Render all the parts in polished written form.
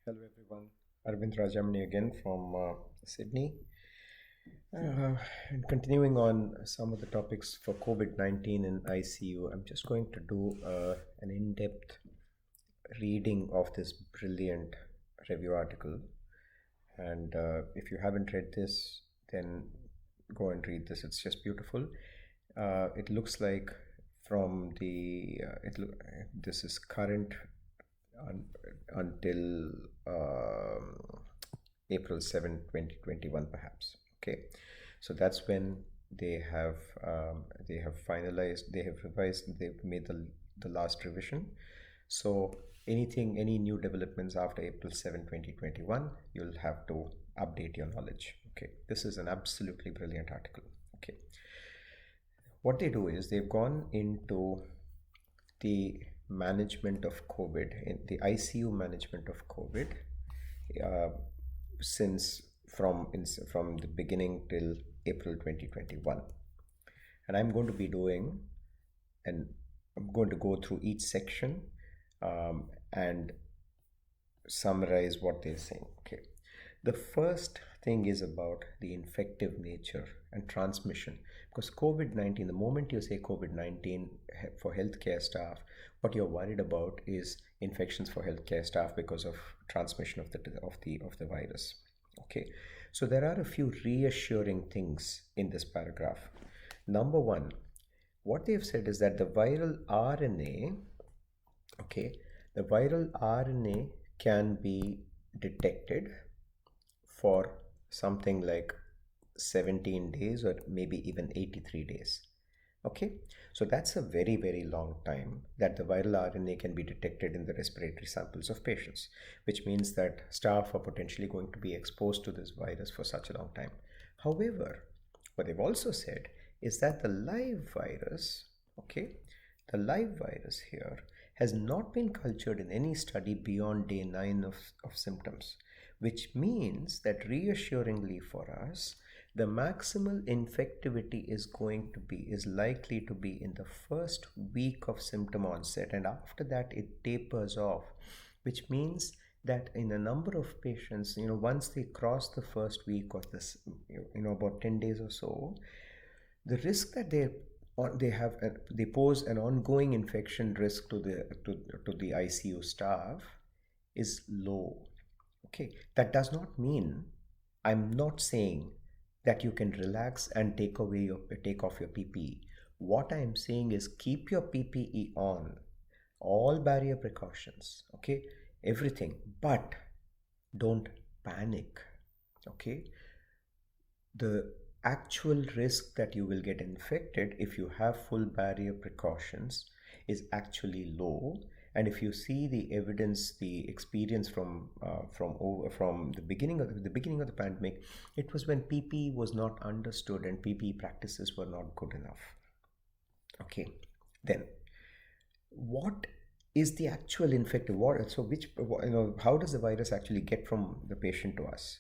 Hello everyone, Arvind Rajamani again from Sydney. And continuing on some of the topics for COVID-19 in ICU, I'm just going to do an in-depth reading of this brilliant review article. And if you haven't read this, then go and read this. It's just beautiful. It looks like from the this is current un, until April 7, 2021, perhaps. Okay, so that's when they have finalized, they have revised, they've made the last revision. So any new developments after April 7, 2021, you'll have to update your knowledge. Okay, this is an absolutely brilliant article. Okay, what they do is they've gone into the management of COVID, in the ICU management of COVID, uh, since from the beginning till April 2021. And I'm going to be doing, and I'm going to go through each section and summarize what they're saying. Okay. The first thing is about the infective nature and transmission. Because COVID-19, the moment you say COVID-19 for healthcare staff, what you're worried about is infections for healthcare staff because of transmission of the virus. Okay, so there are a few reassuring things in this paragraph. Number one, what they've said is that the viral RNA, okay, the viral RNA can be detected for something like 17 days or maybe even 83 days. Okay, so that's a very long time that the viral RNA can be detected in the respiratory samples of patients, which means that staff are potentially going to be exposed to this virus for such a long time. However, what they've also said is that the live virus, okay, the live virus here has not been cultured in any study beyond day 9 of symptoms, which means that reassuringly for us, the maximal infectivity is likely to be in the first week of symptom onset, and after that it tapers off, which means that in a number of patients, once they cross the first week of this, about 10 days or so, the risk that they pose an ongoing infection risk to the ICU staff is low. Okay, that does not mean, I'm not saying that you can relax and take off your PPE. What I am saying is keep your PPE on, all barrier precautions, okay, everything, but don't panic. Okay, the actual risk that you will get infected if you have full barrier precautions is actually low. And if you see the evidence, the experience from the beginning of the pandemic, it was when PPE was not understood and PPE practices were not good enough. Okay, then what is the actual infective? So how does the virus actually get from the patient to us?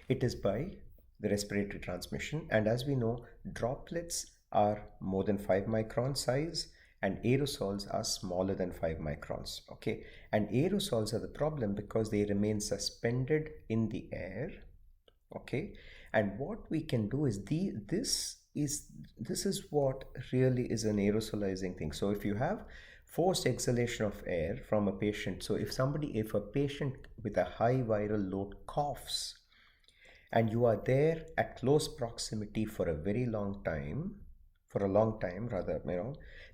It is by the respiratory transmission, and as we know, droplets are more than 5 micron size and aerosols are smaller than 5 microns. Okay, and aerosols are the problem because they remain suspended in the air. Okay, and what we can do is this is what really is an aerosolizing thing. So if you have forced exhalation of air from a patient, so if a patient with a high viral load coughs and you are there at close proximity for a very long time,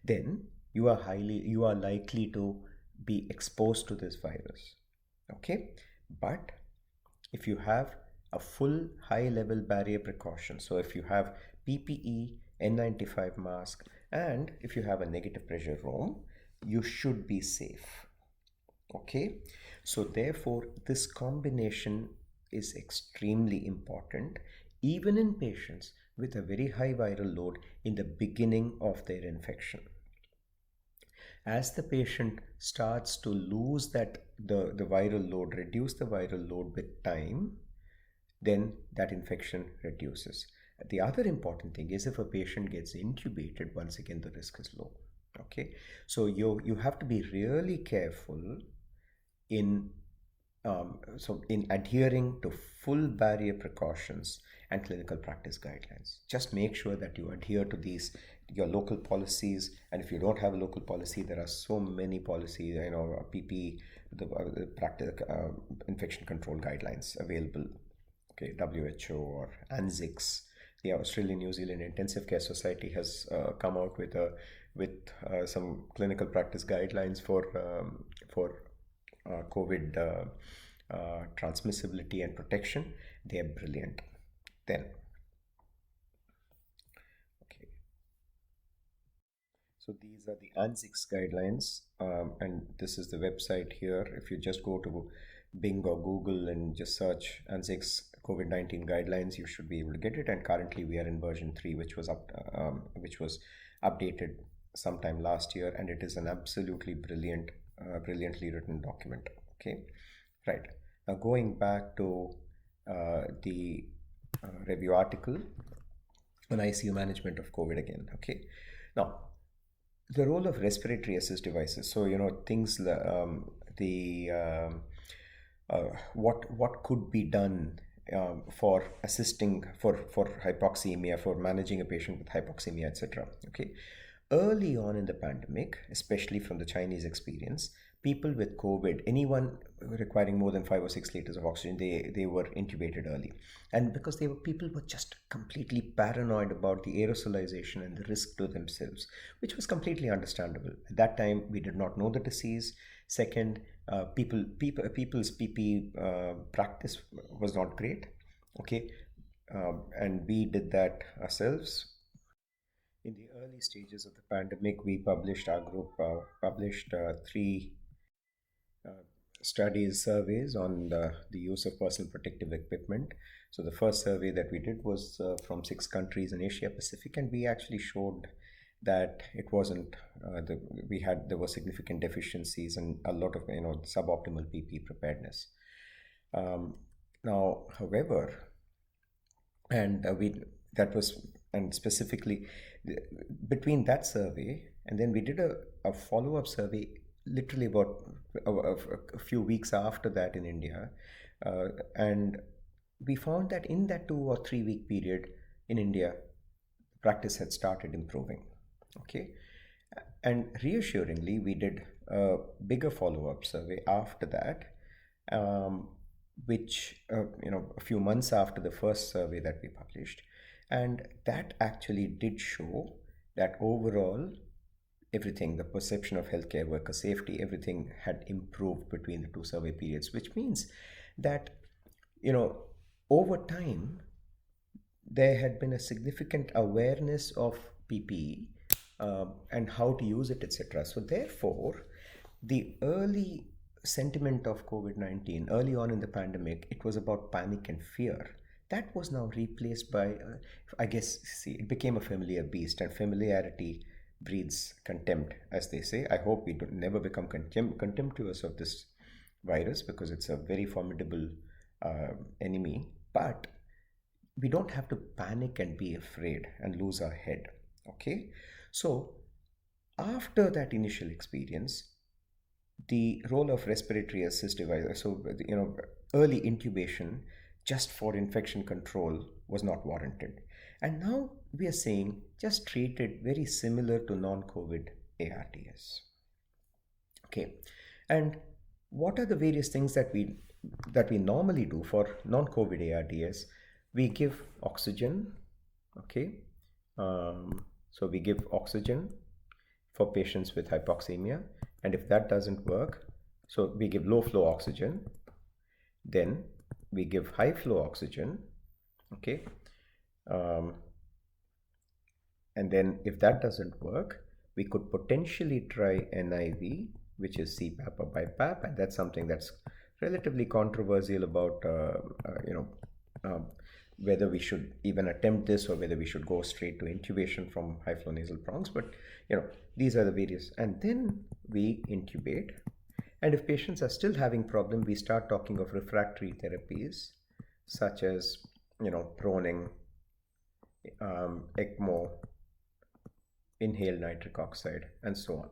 then you are likely to be exposed to this virus. Okay, but if you have a full high level barrier precaution, so if you have PPE, N95 mask, and if you have a negative pressure room, you should be safe. Okay, so therefore this combination is extremely important even in patients with a very high viral load in the beginning of their infection. As the patient starts to lose the viral load, reduce the viral load with time, then that infection reduces. The other important thing is if a patient gets intubated, once again the risk is low. Okay, so you have to be really careful in So in adhering to full barrier precautions and clinical practice guidelines, just make sure that you adhere to these, your local policies. And if you don't have a local policy, there are so many policies, PP, the practice, infection control guidelines available. Okay, WHO or ANZICS, the Australian New Zealand Intensive Care Society has come out with some clinical practice guidelines for COVID transmissibility and protection. They are brilliant. Then, okay, so these are the ANZICS guidelines, and this is the website here. If you just go to Bing or Google and just search ANZICS COVID-19 guidelines, you should be able to get it. And currently, we are in version 3, which was updated sometime last year, and it is an absolutely brilliantly written document. Okay, right. Now going back to the review article on ICU management of COVID again. Okay, now the role of respiratory assist devices. So things what could be done for assisting for hypoxemia, for managing a patient with hypoxemia, etc. Okay, early on in the pandemic, especially from the Chinese experience, people with COVID, anyone requiring more than 5 or 6 liters of oxygen, they were intubated early. And because people were just completely paranoid about the aerosolization and the risk to themselves, which was completely understandable. At that time, we did not know the disease. Second, people's PP practice was not great. Okay, and we did that ourselves. In the early stages of the pandemic, our group published 3 studies, surveys on the use of personal protective equipment. So the first survey that we did was from 6 countries in Asia Pacific, and we actually showed that it wasn't there were significant deficiencies and a lot of suboptimal PP preparedness. Now, however, and that was, and specifically between that survey and then we did a follow-up survey literally about a few weeks after that in India, and we found that in that 2 or 3 week period in India, practice had started improving. Okay, and reassuringly, we did a bigger follow-up survey after that, which a few months after the first survey that we published, and that actually did show that overall everything, the perception of healthcare worker safety, everything had improved between the 2 survey periods, which means that over time there had been a significant awareness of PPE and how to use it, etc. So therefore, the early sentiment of COVID-19 early on in the pandemic, it was about panic and fear. That was now replaced by, I guess, it became a familiar beast, and familiarity breeds contempt, as they say. I hope we never become contemptuous of this virus, because it's a very formidable enemy. But we don't have to panic and be afraid and lose our head. Okay, so after that initial experience, the role of respiratory assist devices, so early intubation just for infection control was not warranted. And now we are saying just treat it very similar to non-COVID ARDS. Okay, and what are the various things that we normally do for non-COVID ARDS? We give oxygen. Okay, so we give oxygen for patients with hypoxemia, and if that doesn't work, so we give low flow oxygen, then we give high flow oxygen. Okay, and then if that doesn't work, we could potentially try NIV, which is CPAP or BiPAP, and that's something that's relatively controversial about whether we should even attempt this or whether we should go straight to intubation from high flow nasal bronchs. But these are the various, and then we intubate. And if patients are still having problem, we start talking of refractory therapies such as proning, ECMO, inhaled nitric oxide, and so on.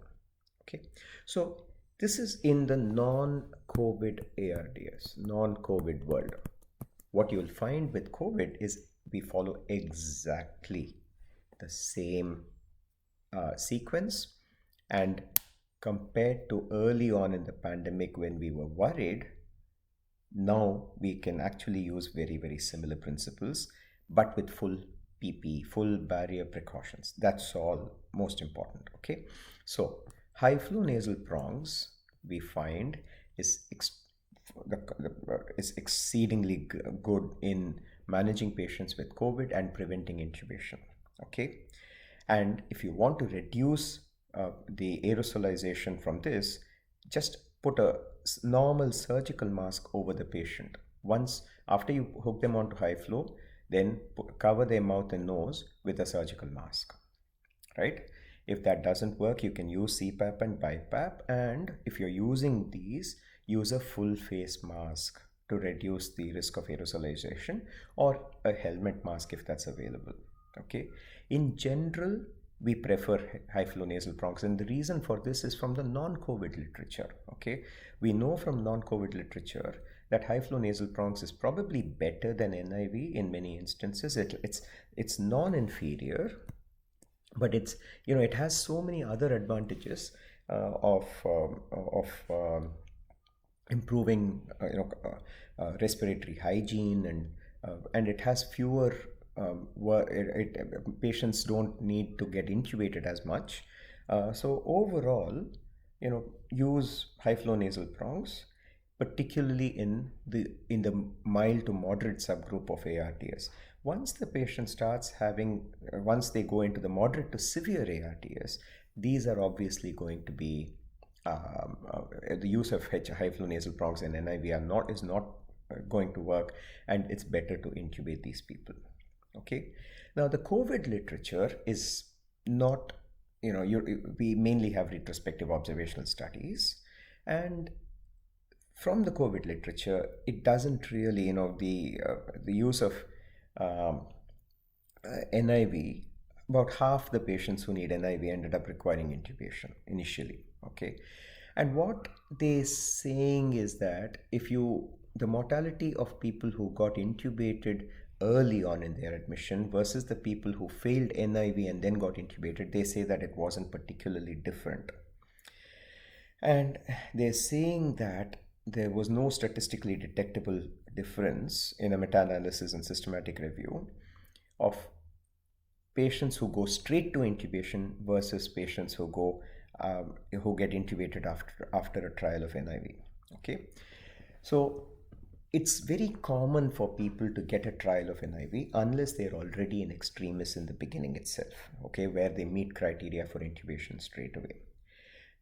Okay, so This is in the non-COVID ARDS, non-COVID world. What you'll find with COVID is we follow exactly the same sequence, and compared to early on in the pandemic when we were worried, now we can actually use very, very similar principles, but with full PPE, full barrier precautions. That's all most important. Okay. So high flow nasal prongs we find is is exceedingly good in managing patients with COVID and preventing intubation. Okay. And if you want to reduce the aerosolization from this, just put a normal surgical mask over the patient. Once after you hook them onto high flow, then cover their mouth and nose with a surgical mask, right? If that doesn't work, you can use CPAP and BiPAP, and if you're using these, use a full face mask to reduce the risk of aerosolization, or a helmet mask if that's available. Okay. In general, we prefer high flow nasal prongs, and the reason for this is from the non-COVID literature. Okay, we know from non-COVID literature that high flow nasal prongs is probably better than NIV in many instances. It's non-inferior, but it has so many other advantages of improving respiratory hygiene, and it has fewer patients don't need to get intubated as much. So overall, use high flow nasal prongs, particularly in the mild to moderate subgroup of ARDS. Once the patient starts once they go into the moderate to severe ARDS, these are obviously going to be the use of high flow nasal prongs and NIV is not going to work, and it's better to intubate these people. Okay. Now the COVID literature is not, we mainly have retrospective observational studies, and from the COVID literature, it doesn't really, the use of NIV, about half the patients who need NIV ended up requiring intubation initially. Okay. And what they're saying is that the mortality of people who got intubated early on in their admission versus the people who failed NIV and then got intubated, they say that it wasn't particularly different. And they're saying that there was no statistically detectable difference in a meta-analysis and systematic review of patients who go straight to intubation versus patients who get intubated after a trial of NIV. Okay, so it's very common for people to get a trial of NIV unless they're already in extremis in the beginning itself, okay, where they meet criteria for intubation straight away.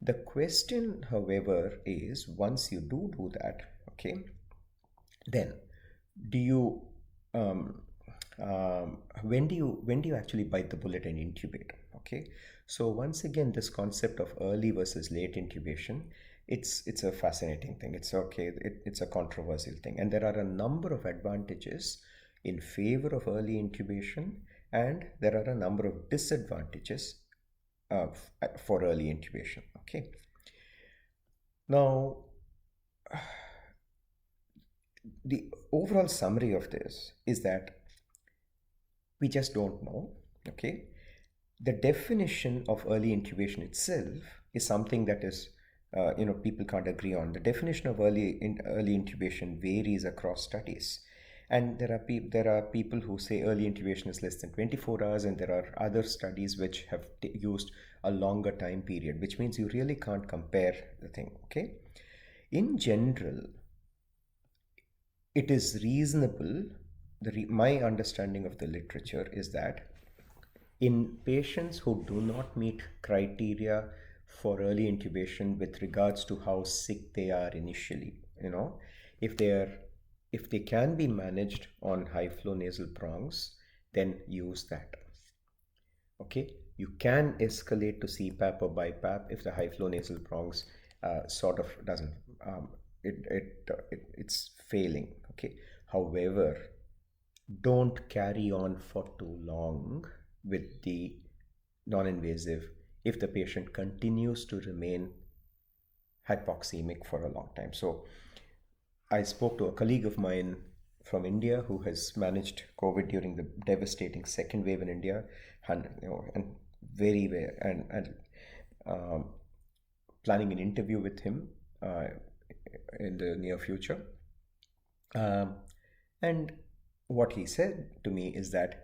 The question, however, is once you do that, okay, then do you when do you actually bite the bullet and intubate? Okay, so once again, this concept of early versus late intubation, it's a fascinating thing. It's okay. It's a controversial thing, and there are a number of advantages in favor of early intubation, and there are a number of disadvantages for early intubation. Okay. Now, the overall summary of this is that we just don't know. Okay. The definition of early intubation itself is something that is people can't agree on. The definition of early intubation varies across studies, and there are people who say early intubation is less than 24 hours, and there are other studies which have used a longer time period, which means you really can't compare the thing. Okay, in general, it is reasonable. My understanding of the literature is that in patients who do not meet criteria for early intubation with regards to how sick they are initially, if they can be managed on high flow nasal prongs, then use that. Okay, you can escalate to CPAP or BiPAP if the high flow nasal prongs sort of doesn't it's failing. Okay, however, don't carry on for too long with the non-invasive if the patient continues to remain hypoxemic for a long time. So I spoke to a colleague of mine from India who has managed COVID during the devastating second wave in India, and very and um, planning an interview with him in the near future. Um, and what he said to me is that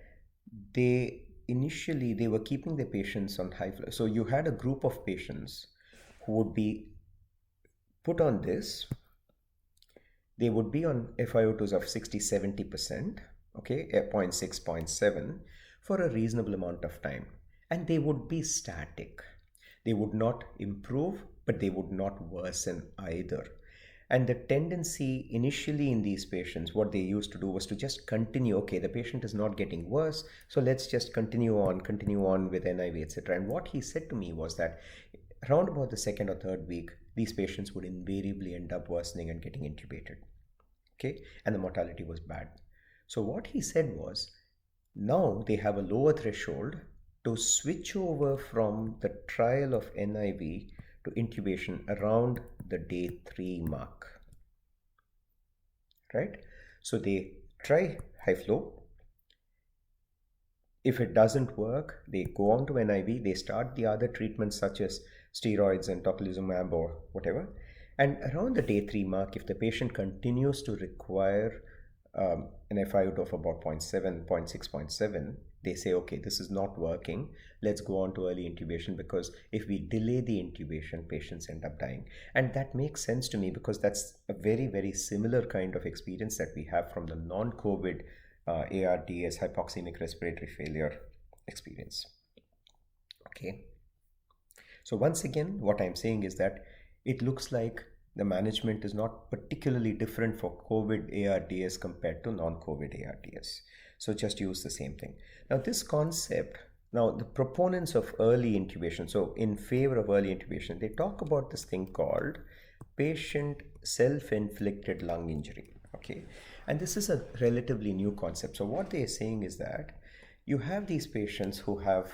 they were keeping the patients on high flow. So you had a group of patients who would be put on this. They would be on FiO2s of 60-70%, okay, 0.6, 0.7 for a reasonable amount of time. And they would be static. They would not improve, but they would not worsen either. And the tendency initially in these patients, what they used to do was to just continue. Okay, the patient is not getting worse, so let's just continue on with NIV, etc. And what he said to me was that around about the second or third week, these patients would invariably end up worsening and getting intubated. Okay, and the mortality was bad. So what he said was, now they have a lower threshold to switch over from the trial of NIV to intubation around the day 3 mark, right? So they try high flow. If it doesn't work, they go on to NIV, they start the other treatments such as steroids and tocilizumab or whatever. And around the day 3 mark, if the patient continues to require an FiO2 of about 0.7, 0.6, 0.7, they say, okay, this is not working. Let's go on to early intubation, because if we delay the intubation, patients end up dying. And that makes sense to me, because that's a very, very similar kind of experience that we have from the non-COVID ARDS, hypoxemic respiratory failure experience. Okay. So once again, what I'm saying is that it looks like the management is not particularly different for COVID ARDS compared to non-COVID ARDS. So just use the same thing. Now this concept, now the proponents of early intubation, so in favor of early intubation, they talk about this thing called patient self-inflicted lung injury. Okay, and this is a relatively new concept. So what they are saying is that you have these patients who are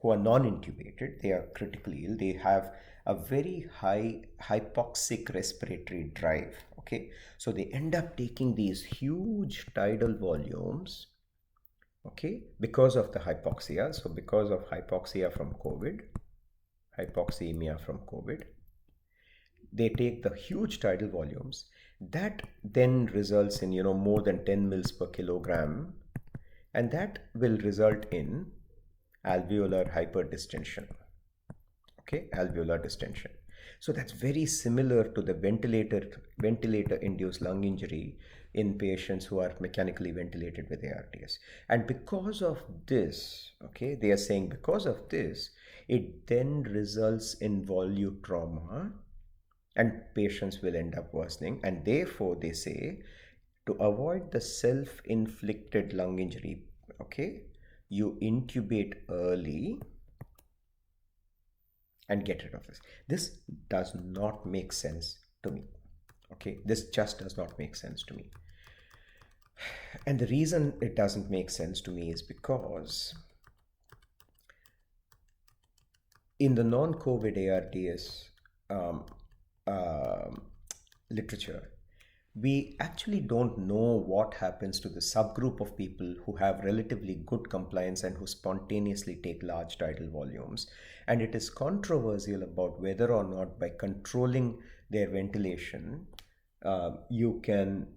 non-intubated, they are critically ill, they have a very high hypoxic respiratory drive. Okay, so they end up taking these huge tidal volumes, okay, because of the hypoxia. So because of hypoxia from COVID, hypoxemia from COVID, they take the huge tidal volumes. That then results in, more than 10 mils per kilogram, and that will result in alveolar hyperdistension. Okay, alveolar distension. So that's very similar to the ventilator induced lung injury in patients who are mechanically ventilated with ARDS. And because of this, okay, they are saying because of this, it then results in volute trauma, and patients will end up worsening. And therefore they say, to avoid the self-inflicted lung injury, okay, you intubate early and get rid of this. This does not make sense to me. Okay, this just does not make sense to me. And the reason it doesn't make sense to me is because in the non-COVID ARDS literature, we actually don't know what happens to the subgroup of people who have relatively good compliance and who spontaneously take large tidal volumes. And it is controversial about whether or not by controlling their ventilation, you can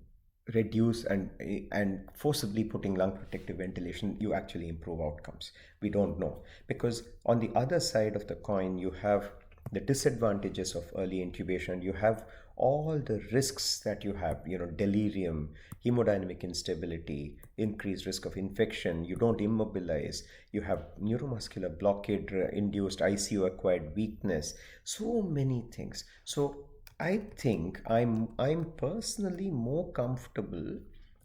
reduce and forcibly putting lung protective ventilation, you actually improve outcomes. We don't know, because on the other side of the coin, you have the disadvantages of early intubation. You have all the risks that you have, delirium, hemodynamic instability, increased risk of infection. You don't immobilize. You have neuromuscular blockade induced ICU acquired weakness. So many things. So I think I'm personally more comfortable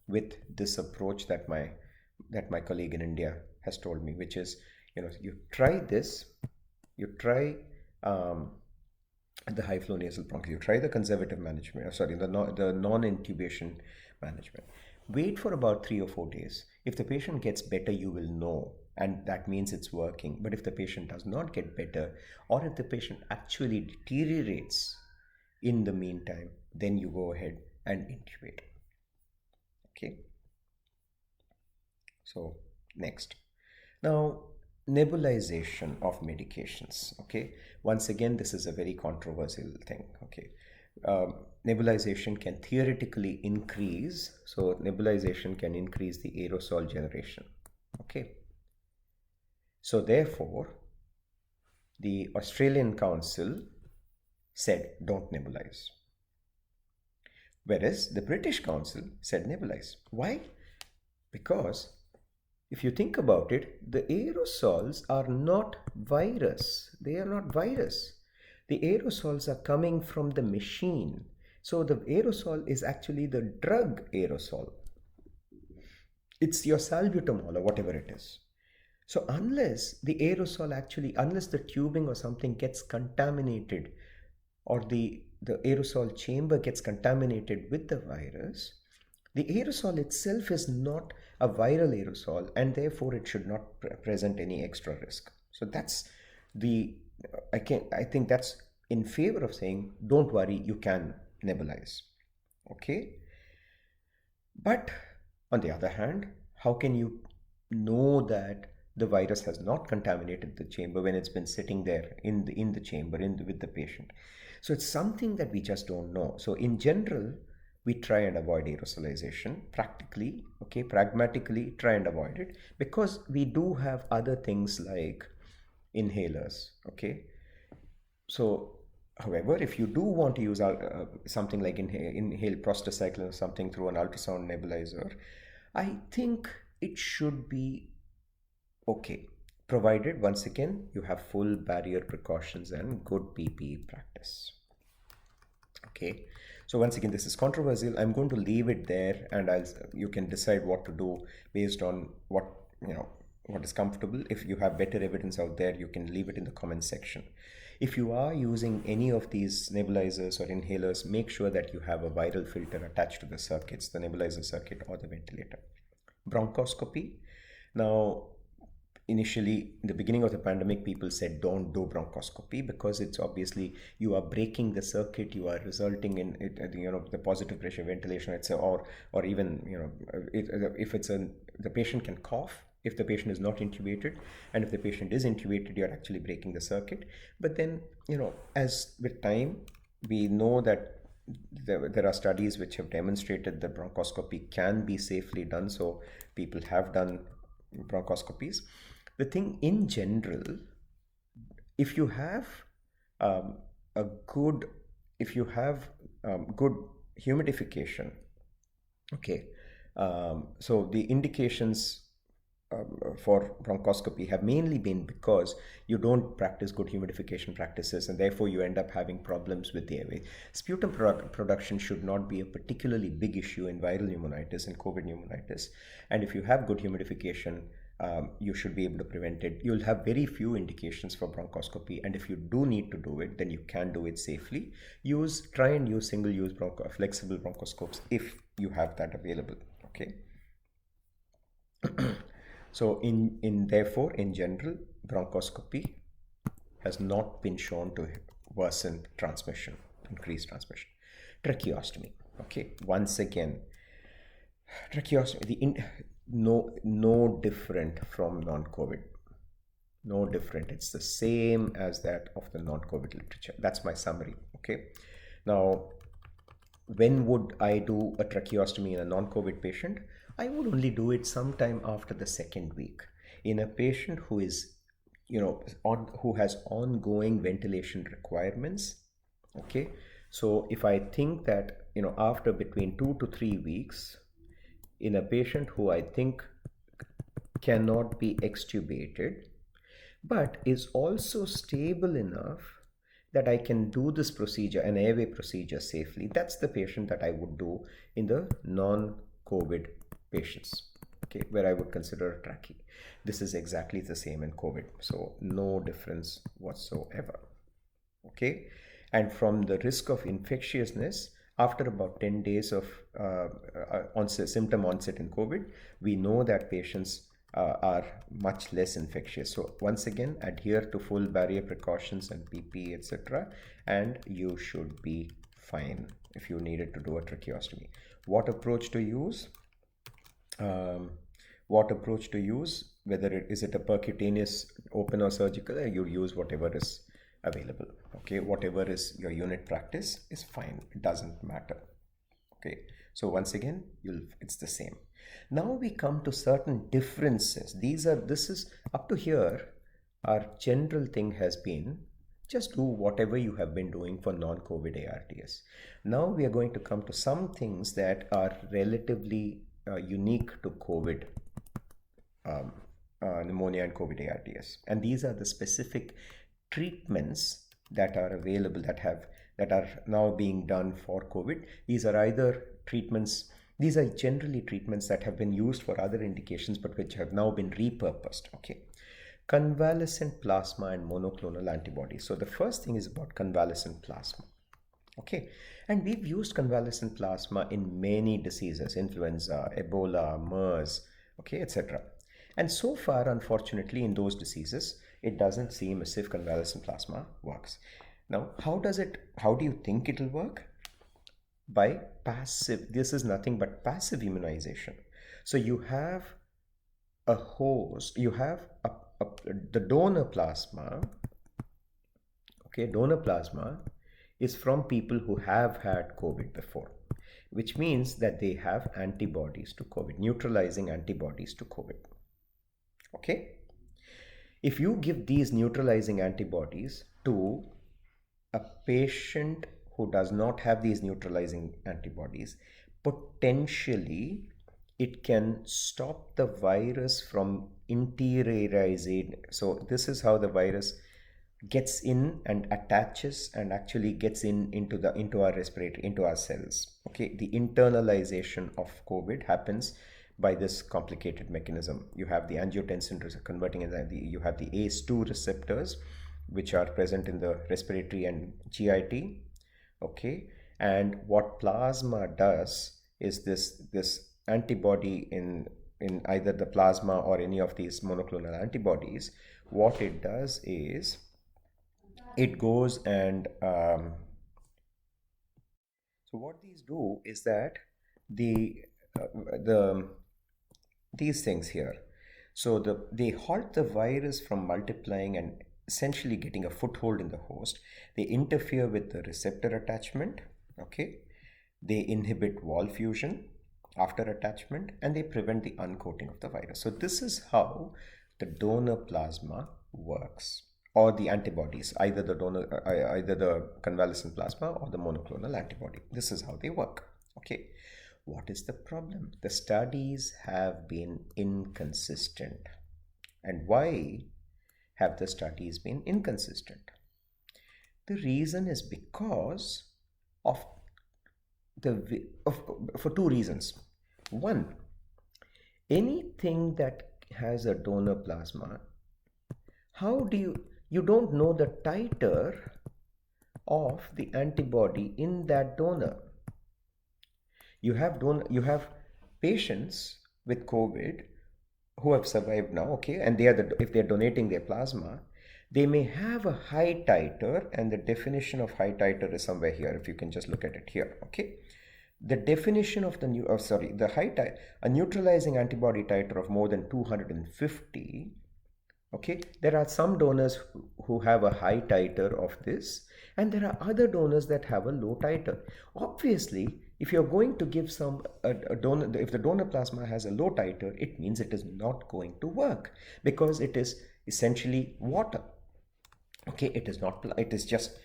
with this approach that my colleague in India has told me, which is, you try this, you try the high flow nasal bronchial, you try the conservative management, the non-intubation management. Wait for about 3 or 4 days. If the patient gets better, you will know, and that means it's working. But if the patient does not get better, or if the patient actually deteriorates, in the meantime, then you go ahead and intubate. Okay. So next. Now, nebulization of medications. Okay. Once again, this is a very controversial thing. Okay. Nebulization can theoretically increase. So nebulization can increase the aerosol generation. Okay. So therefore, the Australian Council said don't nebulize. Whereas the British Council said nebulize. Why? Because if you think about it, the aerosols are not virus. They are not virus. The aerosols are coming from the machine. So the aerosol is actually the drug aerosol. It's your salbutamol or whatever it is. So unless the aerosol actually, unless the tubing or something gets contaminated, or the aerosol chamber gets contaminated with the virus, the aerosol itself is not a viral aerosol, and therefore it should not present any extra risk. So that's the, I think that's in favor of saying, don't worry, you can nebulize. Okay. But on the other hand, how can you know that the virus has not contaminated the chamber when it's been sitting there in the chamber with the patient? So it's something that we just don't know. So in general, we try and avoid aerosolization practically. Okay, pragmatically try and avoid it, because we do have other things like inhalers. Okay, so however, if you do want to use something like inhale prostacyclin or something through an ultrasound nebulizer, I think it should be okay, provided once again you have full barrier precautions and good PPE practice. Okay, so once again, this is controversial. I'm going to leave it there, and you can decide what to do based on what is comfortable. If you have better evidence out there, you can leave it in the comment section. If you are using any of these nebulizers or inhalers, make sure that you have a viral filter attached to the circuits, the nebulizer circuit or the ventilator. Bronchoscopy. Now, initially, in the beginning of the pandemic, people said don't do bronchoscopy because it's obviously you are breaking the circuit, you are resulting in it, the positive pressure ventilation, or even if it's the patient can cough if the patient is not intubated, and if the patient is intubated, you're actually breaking the circuit. But then as with time, we know that there are studies which have demonstrated that bronchoscopy can be safely done, so people have done bronchoscopies. The thing in general, if you have good humidification, okay, so the indications for bronchoscopy have mainly been because you don't practice good humidification practices, and therefore you end up having problems with the airway. Sputum production should not be a particularly big issue in viral pneumonitis and COVID pneumonitis, and if you have good humidification, you should be able to prevent it. You'll have very few indications for bronchoscopy, and if you do need to do it, then you can do it safely. Try and use single-use flexible bronchoscopes if you have that available. Okay. So therefore, in general, bronchoscopy has not been shown to worsen transmission, increase transmission. Tracheostomy. Okay. Once again, tracheostomy, no different from non-COVID. No different. It's the same as that of the non-COVID literature. That's my summary. Okay. Now, when would I do a tracheostomy in a non-COVID patient? I would only do it sometime after the second week. In a patient who is, who has ongoing ventilation requirements. Okay. So if I think that, after between 2 to 3 weeks, in a patient who I think cannot be extubated, but is also stable enough that I can do this procedure, an airway procedure, safely, that's the patient that I would do in the non-COVID patients, okay, where I would consider a trachea. This is exactly the same in COVID, so no difference whatsoever. Okay, and from the risk of infectiousness, after about 10 days of symptom onset in COVID, we know that patients are much less infectious. So once again, adhere to full barrier precautions and PPE, etc., and you should be fine if you needed to do a tracheostomy. What approach to use? What approach to use, whether is it a percutaneous, open or surgical, you use whatever is available. Okay, whatever is your unit practice is fine, it doesn't matter. Okay, so once again, it's the same. Now we come to certain differences. This is up to here. Our general thing has been just do whatever you have been doing for non-COVID ARDS. Now we are going to come to some things that are relatively unique to COVID, pneumonia and COVID ARDS. And these are the specific treatments that are available, that are now being done for COVID. These are generally treatments that have been used for other indications, but which have now been repurposed. Okay. Convalescent plasma and monoclonal antibodies. So the first thing is about convalescent plasma. Okay. And we've used convalescent plasma in many diseases, influenza, Ebola, MERS, okay, etc. And so far, unfortunately, in those diseases, it doesn't seem as if convalescent plasma works. Now, how do you think it'll work? By passive, this is nothing but passive immunization. So you have a host, you have the donor plasma. Okay, donor plasma is from people who have had COVID before, which means that they have antibodies to COVID, neutralizing antibodies to COVID. Okay, if you give these neutralizing antibodies to a patient who does not have these neutralizing antibodies, potentially it can stop the virus from interiorizing. So this is how the virus gets in and attaches and actually gets into our respiratory, into our cells. Okay, the internalization of COVID happens by this complicated mechanism. You have the angiotensin converting enzyme, you have the ACE2 receptors, which are present in the respiratory and GIT. Okay, and what plasma does is this antibody in either the plasma or any of these monoclonal antibodies, what it does is it goes and so what these do is that these things here, so they halt the virus from multiplying and essentially getting a foothold in the host. They interfere with the receptor attachment. Okay, they inhibit wall fusion after attachment, and they prevent the uncoating of the virus. So this is how the donor plasma works, or the antibodies, either the convalescent plasma or the monoclonal antibody. This is how they work. Okay, what is the problem? The studies have been inconsistent. And why have the studies been inconsistent? The reason is because of for two reasons. One, anything that has a donor plasma, how do you don't know the titer of the antibody in that donor. You have patients with COVID who have survived now, okay, and if they're donating their plasma, they may have a high titer, and the definition of high titer is somewhere here. If you can just look at it here, okay. The definition of the high titer, a neutralizing antibody titer of more than 250. Okay, there are some donors who have a high titer of this, and there are other donors that have a low titer. Obviously, if you're going to give a donor, if the donor plasma has a low titer, it means it is not going to work, because it is essentially water. Okay, it is not. It is just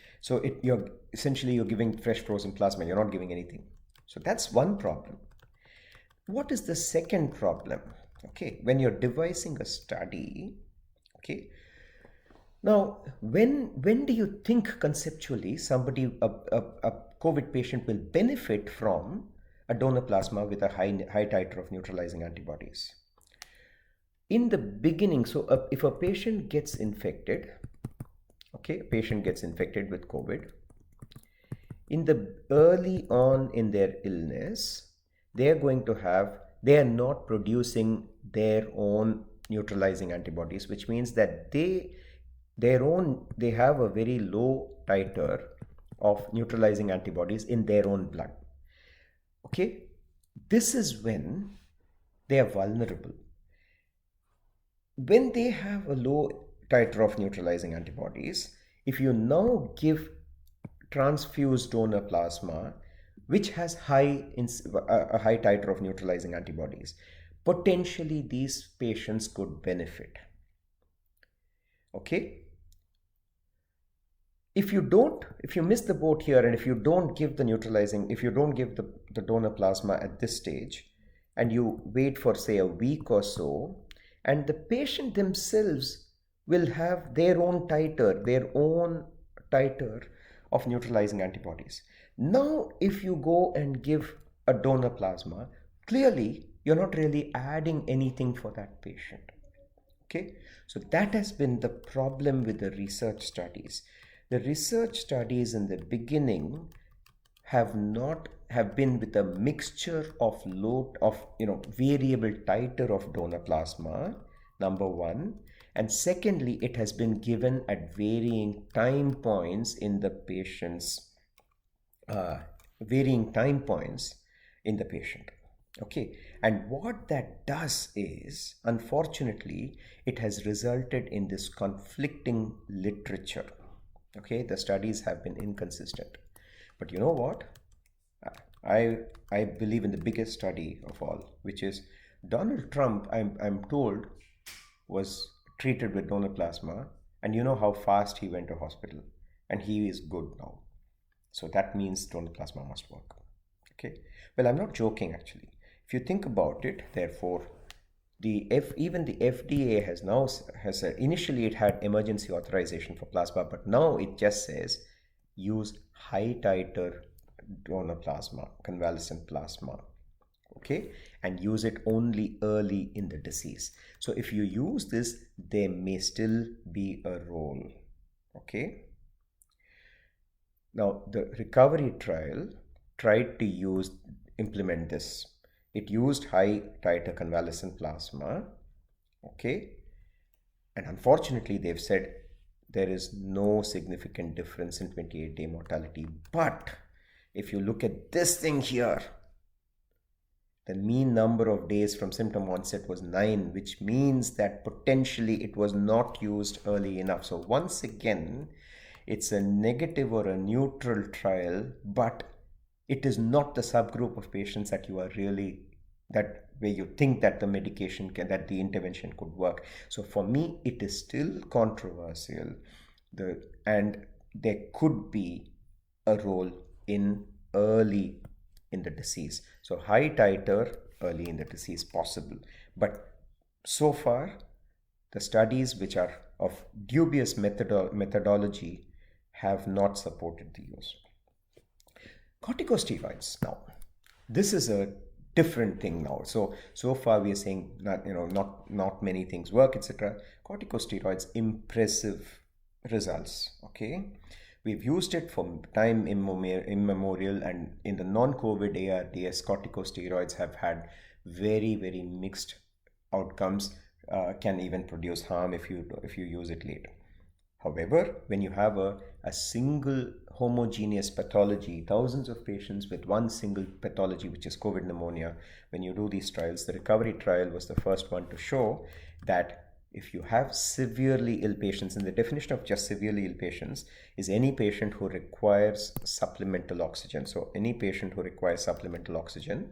you're giving fresh frozen plasma. You're not giving anything. So that's one problem. What is the second problem? Okay, when you're devising a study, okay. Now, when do you think conceptually a COVID patient will benefit from a donor plasma with a high titer of neutralizing antibodies? In the beginning, so if a patient gets infected, okay, a patient gets infected with COVID, in the early on in their illness, they are not producing their own neutralizing antibodies, which means that they have a very low titer of neutralizing antibodies in their own blood. Okay, this is when they are vulnerable. When they have a low titer of neutralizing antibodies, if you now give transfused donor plasma, which has a high titer of neutralizing antibodies, potentially these patients could benefit. Okay? If you miss the boat here, and if you don't give the donor plasma at this stage, and you wait for say a week or so, and the patient themselves will have their own titer of neutralizing antibodies. Now, if you go and give a donor plasma, clearly you're not really adding anything for that patient. Okay, so that has been the problem with the research studies. The research studies in the beginning have been with a mixture of variable titer of donor plasma, number one, and secondly, it has been given at varying time points in the patient. Okay, and what that does is, unfortunately, it has resulted in this conflicting literature. Okay, the studies have been inconsistent. But you know what? I believe in the biggest study of all, which is Donald Trump, I'm told, was treated with donor plasma, and you know how fast he went to hospital, and he is good now. So that means donor plasma must work. Okay, well, I'm not joking actually. If you think about it, therefore, even the FDA has said, initially it had emergency authorization for plasma, but now it just says use high titer donor plasma, convalescent plasma, okay, and use it only early in the disease. So if you use this, there may still be a role. Okay, now the recovery trial tried to implement this. It used high titer convalescent plasma, okay, and unfortunately they've said there is no significant difference in 28-day mortality. But if you look at this thing here, the mean number of days from symptom onset was 9, which means that potentially it was not used early enough. So once again, it's a negative or a neutral trial, but it is not the subgroup of patients that you are really, that where you think that the medication that the intervention could work. So for me, it is still controversial, and there could be a role in early in the disease. So high titer early in the disease possible, but so far the studies which are of dubious methodology have not supported the use. Corticosteroids, now this is a different thing now. So far we are saying that not many things work, etc. Corticosteroids, impressive results. Okay, we've used it for time immemorial, and in the non-COVID ARDS, corticosteroids have had very, very mixed outcomes, can even produce harm if you use it late. However, when you have a single homogeneous pathology, thousands of patients with one single pathology, which is COVID pneumonia, when you do these trials, the recovery trial was the first one to show that if you have severely ill patients, and the definition of just severely ill patients is any patient who requires supplemental oxygen. So any patient who requires supplemental oxygen,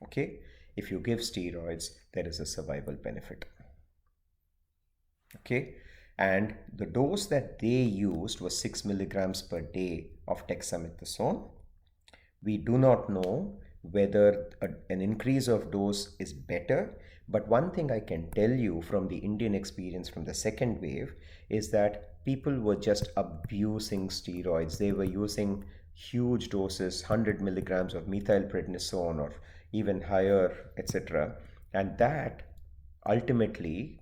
okay, if you give steroids, there is a survival benefit. Okay, and the dose that they used was 6 milligrams per day of dexamethasone. We do not know whether an increase of dose is better, but one thing I can tell you from the Indian experience from the second wave is that people were just abusing steroids. They were using huge doses, 100 milligrams of methylprednisone or even higher, etc. And that ultimately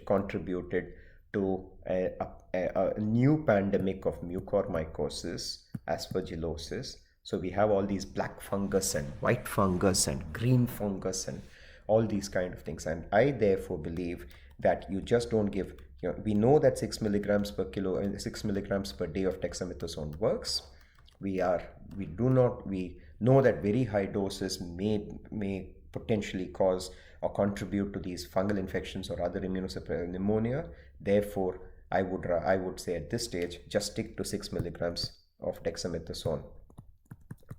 contributed to a new pandemic of mucormycosis, aspergillosis. So we have all these black fungus and white fungus and green fungus and all these kind of things. And I therefore believe that you just don't give We know that 6 milligrams per kilo and 6 milligrams per day of dexamethasone works. We know that very high doses may potentially cause or contribute to these fungal infections or other immunosuppressive pneumonia. Therefore, I would say at this stage, just stick to 6 milligrams of dexamethasone,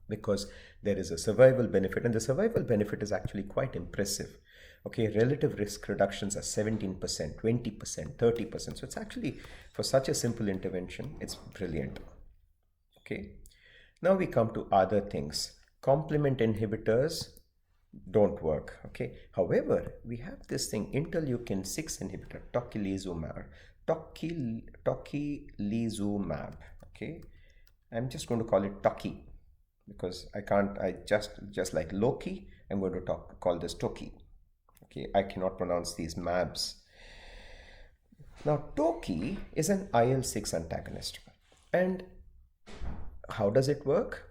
because there is a survival benefit, and the survival benefit is actually quite impressive. Okay, relative risk reductions are 17%, 20%, 30%. So it's actually, for such a simple intervention, it's brilliant. Okay, now we come to other things. Complement inhibitors don't work. Okay, however, we have this thing, interleukin 6 inhibitor, tocilizumab. Okay, I'm just going to call it Toki, because I just like Loki, I'm going to call this Toki. Okay, I cannot pronounce these mabs. Now, Toki is an IL-6 antagonist. And how does it work?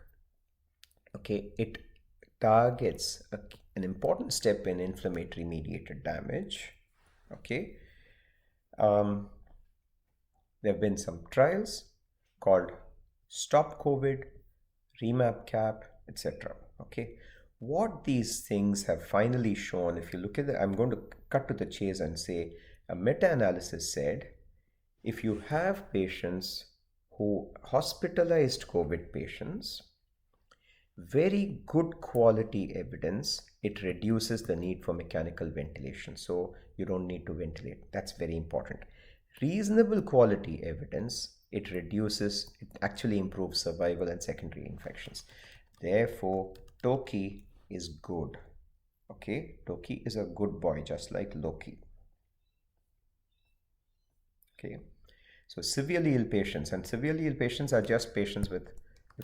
Okay, it targets an important step in inflammatory mediated damage. Okay, there have been some trials called Stop COVID, Remap-Cap, etc. Okay, what these things have finally shown, if you look at it, I'm going to cut to the chase and say a meta-analysis said if you have patients who hospitalized COVID patients, very good quality evidence, it reduces the need for mechanical ventilation. So you don't need to ventilate. That's very important. Reasonable quality evidence, it actually improves survival and secondary infections. Therefore, Toki is good. Okay, Toki is a good boy, just like Loki. Okay, so severely ill patients, and severely ill patients are just patients with,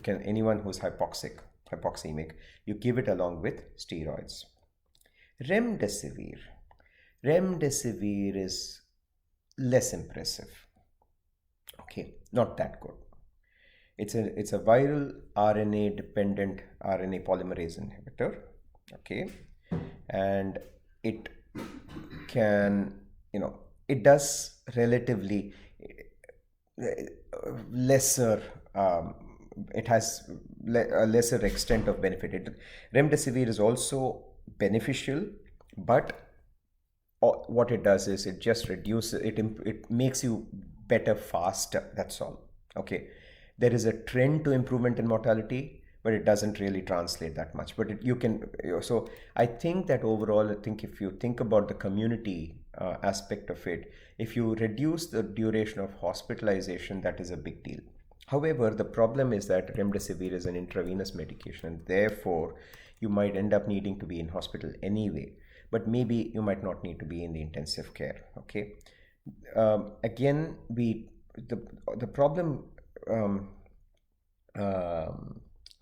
anyone who's hypoxemic, you give it along with steroids. Remdesivir is less impressive. Okay, not that good. It's a viral RNA dependent RNA polymerase inhibitor. Okay, and it can, it does relatively lesser, it has a lesser extent of benefit. Remdesivir is also beneficial, but what it does is it just reduces it makes you better faster. That's all. Okay, there is a trend to improvement in mortality, but it doesn't really translate that much. But so I think that overall, if you think about the community aspect of it, if you reduce the duration of hospitalization, that is a big deal. However, the problem is that remdesivir is an intravenous medication, and therefore you might end up needing to be in hospital anyway, but maybe you might not need to be in the intensive care. Okay, again, the problem,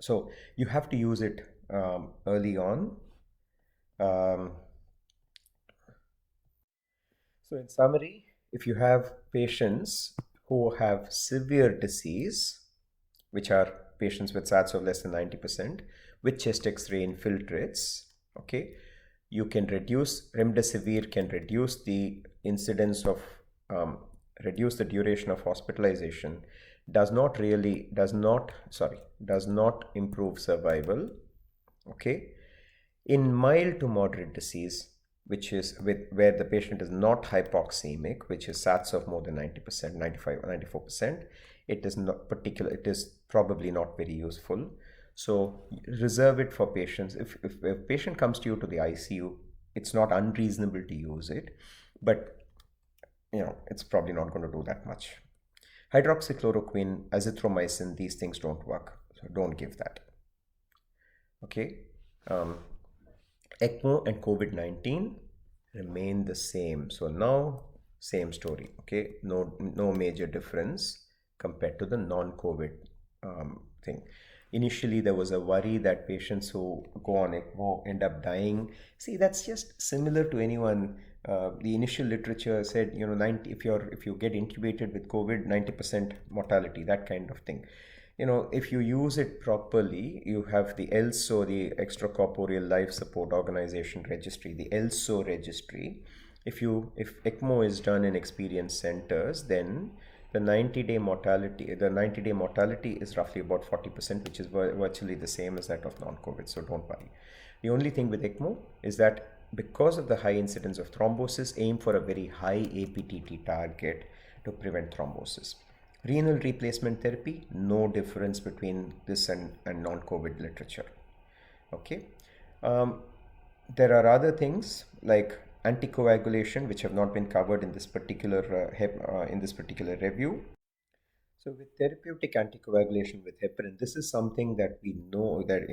so you have to use it early on. So in summary, if you have patients who have severe disease, which are patients with SATs of less than 90%, with chest X-ray infiltrates, okay, remdesivir can reduce the incidence of, reduce the duration of hospitalization, does not improve survival. Okay, in mild to moderate disease, which is where the patient is not hypoxemic, which is SATs of more than 90%, 95 or 94%, it is probably not very useful. So reserve it for patients. If a patient comes to you to the ICU, it's not unreasonable to use it, but it's probably not going to do that much. Hydroxychloroquine, azithromycin, these things don't work, so don't give that. Okay, ECMO and COVID-19 remain the same. So now, same story. Okay, no major difference compared to the non-COVID thing. Initially, there was a worry that patients who go on ECMO end up dying. See, that's just similar to anyone. The initial literature said, if you get intubated with COVID, 90% mortality, that kind of thing. If you use it properly, you have the ELSO, the Extracorporeal Life Support Organization Registry, the ELSO registry. if ECMO is done in experienced centers, then the 90-day mortality is roughly about 40%, which is virtually the same as that of non-COVID. So don't worry. The only thing with ECMO is that because of the high incidence of thrombosis, aim for a very high APTT target to prevent thrombosis. Renal replacement therapy, no difference between this and non-COVID literature. Okay. There are other things like anticoagulation, which have not been covered in this particular review. So with therapeutic anticoagulation with heparin, this is something that we know that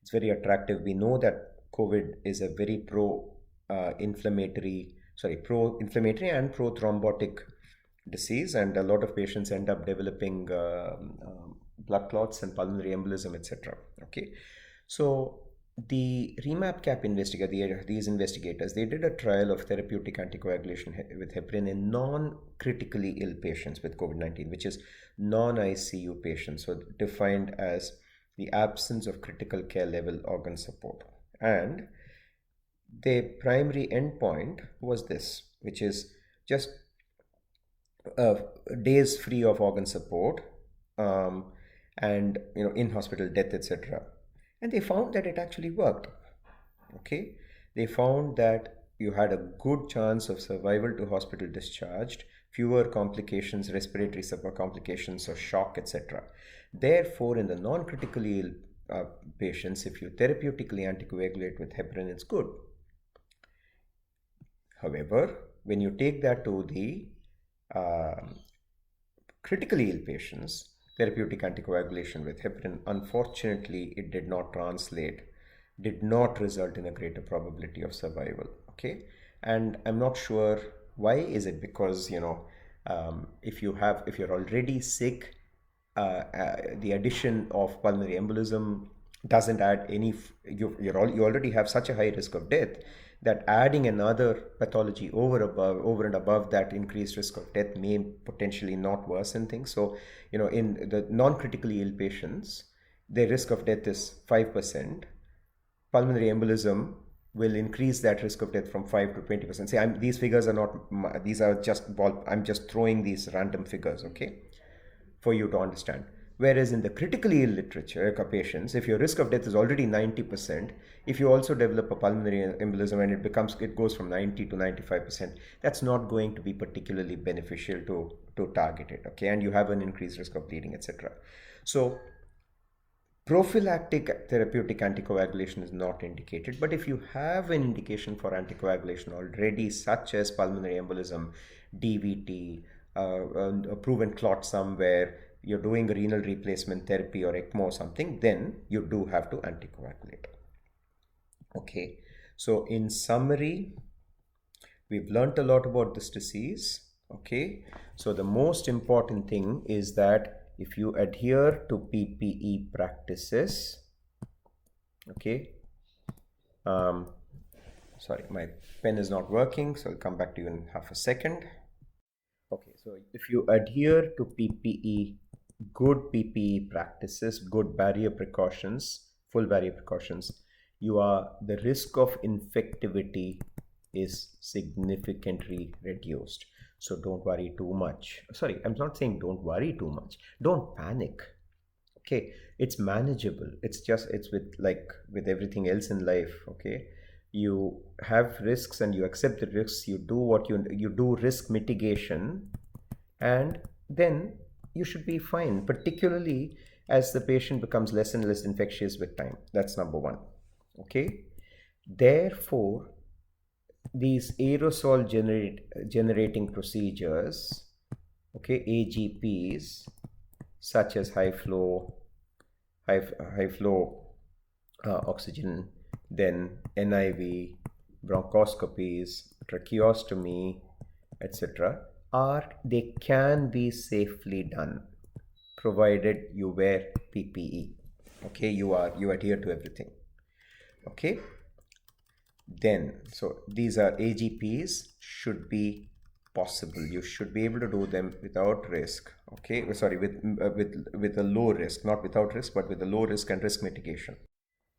it's very attractive. We know that COVID is a very pro-inflammatory and pro-thrombotic disease, and a lot of patients end up developing blood clots and pulmonary embolism, etc. Okay, so the these investigators, they did a trial of therapeutic anticoagulation with heparin in non-critically ill patients with COVID-19, which is non-ICU patients, so defined as the absence of critical care level organ support. And the primary endpoint was this, which is just days free of organ support, and in hospital death, etc. And they found that it actually worked. Okay, they found that you had a good chance of survival to hospital discharged, fewer complications, respiratory complications or shock, etc. Therefore, in the non-critically ill patients, if you therapeutically anticoagulate with heparin, it's good. However, when you take that to the critically ill patients, therapeutic anticoagulation with heparin, unfortunately, it did not result in a greater probability of survival. Okay, and I'm not sure why. Is it because if you're already sick, the addition of pulmonary embolism doesn't add any. You already have such a high risk of death that adding another pathology over and above that increased risk of death may potentially not worsen things. So, in the non-critically ill patients, their risk of death is 5%. Pulmonary embolism will increase that risk of death from 5 to 20%. See, these figures are not, these are just I'm just throwing these random figures, okay, for you to understand. Whereas in the critically ill literature patients, if your risk of death is already 90%, if you also develop a pulmonary embolism and it goes from 90 to 95%, that's not going to be particularly beneficial to target it. Okay, and you have an increased risk of bleeding, etc. So prophylactic therapeutic anticoagulation is not indicated, but if you have an indication for anticoagulation already, such as pulmonary embolism, DVT, a proven clot somewhere, you're doing a renal replacement therapy or ECMO or something, then you do have to anticoagulate. Okay, so in summary, we've learned a lot about this disease. Okay, so the most important thing is that if you adhere to PPE practices, okay, sorry, my pen is not working, so I'll come back to you in half a second. Okay, so if you adhere to good PPE practices, good barrier precautions, full barrier precautions, the risk of infectivity is significantly reduced. So don't worry too much. Sorry, I'm not saying don't worry too much. Don't panic. Okay, it's manageable. It's with everything else in life. Okay, you have risks and you accept the risks. You do what you do risk mitigation, and then you should be fine, particularly as the patient becomes less and less infectious with time. That's number one. Okay, therefore these aerosol generating procedures, okay, AGPs, such as high flow oxygen, then NIV, bronchoscopies, tracheostomy, etc., they can be safely done provided you wear PPE. Okay, you adhere to everything. Okay, then so these are AGPs, should be possible. You should be able to do them without risk. Okay, sorry, with a low risk, not without risk, but with a low risk and risk mitigation.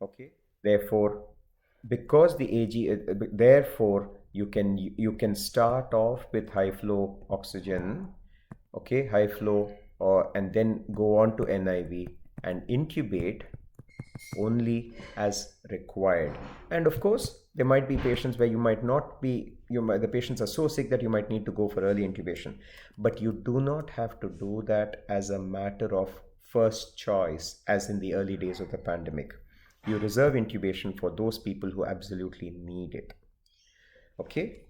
Okay, therefore, because therefore you can start off with high flow oxygen, okay, high flow, and then go on to NIV and intubate only as required. And of course, there might be patients where you might not be, the patients are so sick that you might need to go for early intubation, but you do not have to do that as a matter of first choice, as in the early days of the pandemic. You reserve intubation for those people who absolutely need it. Okay,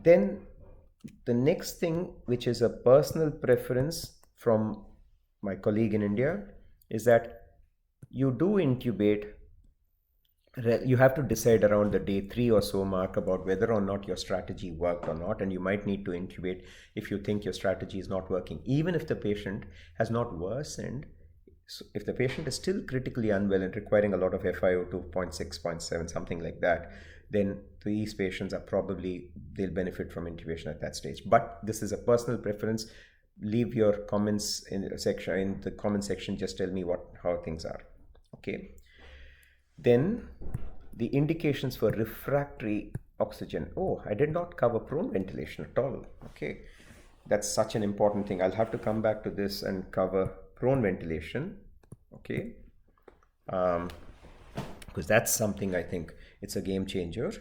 then the next thing, which is a personal preference from my colleague in India, is that you do intubate. You have to decide around the day 3 or so mark about whether or not your strategy worked or not, and you might need to intubate if you think your strategy is not working, even if the patient has not worsened. So if the patient is still critically unwell and requiring a lot of FiO2 0.6, 0.7, something like that, then these patients are probably, they'll benefit from intubation at that stage. But this is a personal preference. Leave your comments in the comment section. Just tell me how things are. Okay. Then the indications for refractory oxygen. Oh, I did not cover prone ventilation at all. Okay. That's such an important thing. I'll have to come back to this and cover prone ventilation. Okay. Because that's something, I think it's a game changer,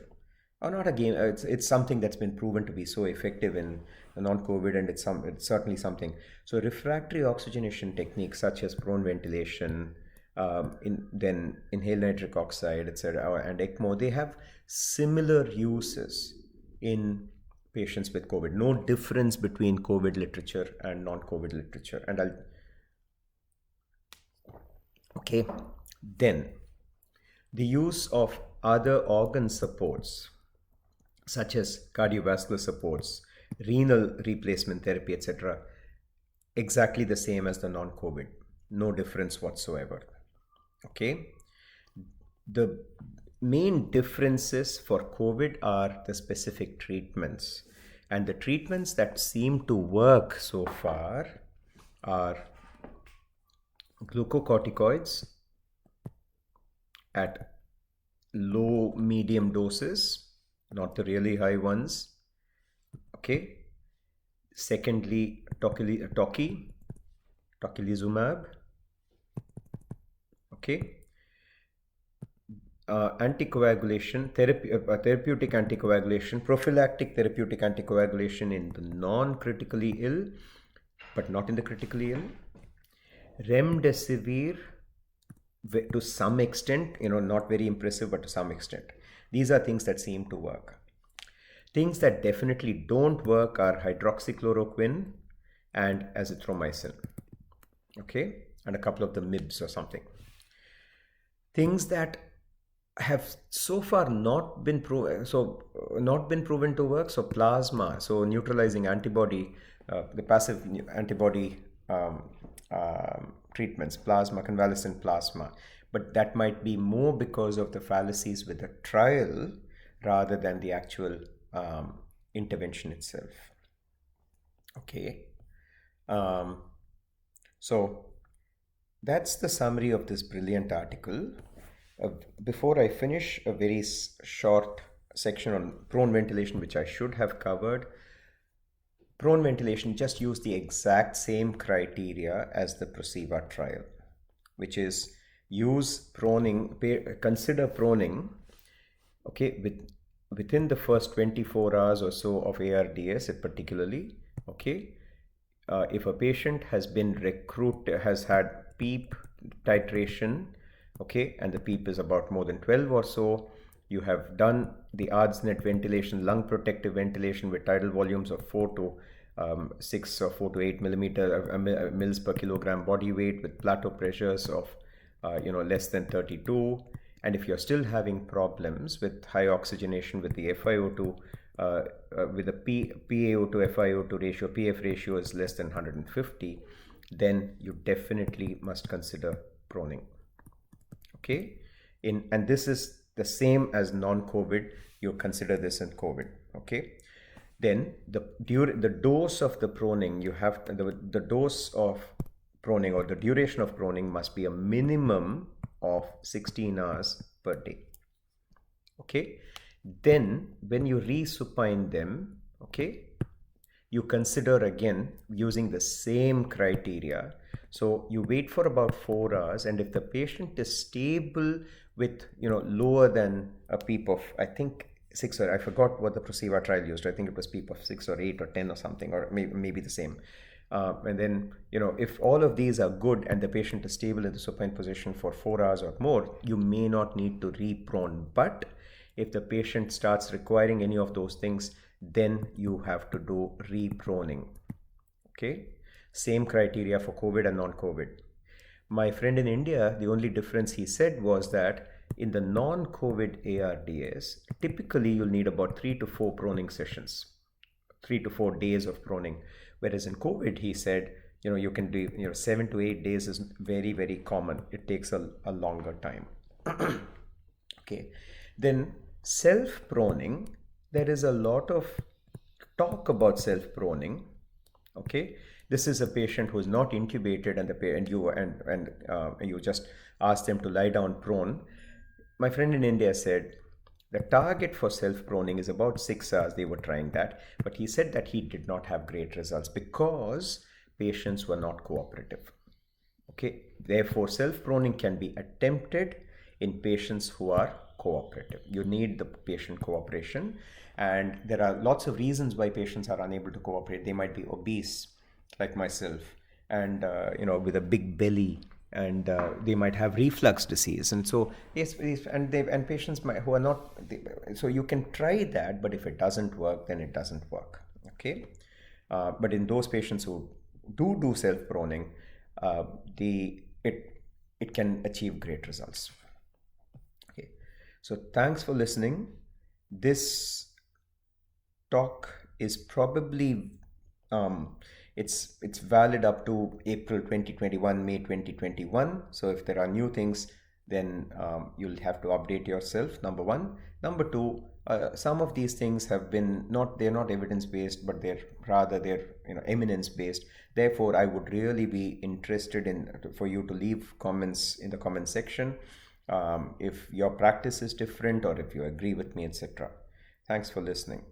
or not a game, it's something that's been proven to be so effective in non-COVID, and it's certainly something. So refractory oxygenation techniques such as prone ventilation, then inhaled nitric oxide, etc., and ECMO, they have similar uses in patients with COVID. No difference between COVID literature and non-COVID literature. And okay, then the use of other organ supports such as cardiovascular supports, renal replacement therapy, etc., exactly the same as the non-COVID. No difference whatsoever. Okay. The main differences for COVID are the specific treatments. And the treatments that seem to work so far are glucocorticoids at low, medium doses, not the really high ones. Okay. Secondly, tocilizumab. Okay. Anticoagulation, therapeutic anticoagulation, prophylactic therapeutic anticoagulation in the non-critically ill, but not in the critically ill. Remdesivir, to some extent, not very impressive, but to some extent. These are things that seem to work. Things that definitely don't work are hydroxychloroquine and azithromycin. Okay, and a couple of the MIBs or something. Things that have so far not been proven to work. So plasma, so neutralizing antibody, the passive antibody treatments, plasma, convalescent plasma, but that might be more because of the fallacies with the trial rather than the actual intervention itself. Okay, so that's the summary of this brilliant article. Before I finish, a very short section on prone ventilation, which I should have covered. Prone ventilation, just use the exact same criteria as the PROSEVA trial, which is use proning, consider proning, okay, within the first 24 hours or so of ARDS, particularly, okay. If a patient has been has had PEEP titration, okay, and the PEEP is about more than 12 or so, you have done the ARDSNet ventilation, lung protective ventilation with tidal volumes of 4 to 6 or 4 to 8 mils per kilogram body weight with plateau pressures of less than 32. And if you're still having problems with high oxygenation with the FiO2, with the PaO2 FiO2 ratio, PF ratio is less than 150, then you definitely must consider proning. Okay, and this is the same as non-COVID. You consider this in COVID. Okay, then the dose of the proning, you have the dose of proning or the duration of proning must be a minimum of 16 hours per day. Okay, Then when you resupine them, okay, you consider again using the same criteria. So you wait for about 4 hours, and if the patient is stable with, lower than a PEEP of, I think, 6, or I forgot what the Prosiva trial used. I think it was PEEP of 6 or 8 or 10 or something, or maybe the same. And then, if all of these are good and the patient is stable in the supine position for 4 hours or more, you may not need to reprone. But if the patient starts requiring any of those things, then you have to do reproning. Okay, same criteria for COVID and non-COVID. My friend in India, the only difference he said was that in the non-COVID ARDS, typically you'll need about 3 to 4 proning sessions, 3 to 4 days of proning. Whereas in COVID, he said, you can do, 7 to 8 days is very, very common. It takes a longer time. Okay. Then self-proning, there is a lot of talk about self-proning. Okay. This is a patient who is not intubated, and you just ask them to lie down prone. My friend in India said the target for self-proning is about 6 hours. They were trying that, but he said that he did not have great results because patients were not cooperative. Okay, therefore self-proning can be attempted in patients who are cooperative. You need the patient cooperation, and there are lots of reasons why patients are unable to cooperate. They might be obese, like myself, and with a big belly, and they might have reflux disease, and so and patients who are not. So you can try that, but if it doesn't work, then it doesn't work. Okay, but in those patients who do self-proning, it can achieve great results. Okay, so thanks for listening. This talk is probably it's valid up to April 2021, May 2021. So if there are new things, then you'll have to update yourself, number one. Number two, some of these things have been they're not evidence-based, but they're eminence-based. Therefore, I would really be interested for you to leave comments in the comment section if your practice is different or if you agree with me, etc. Thanks for listening.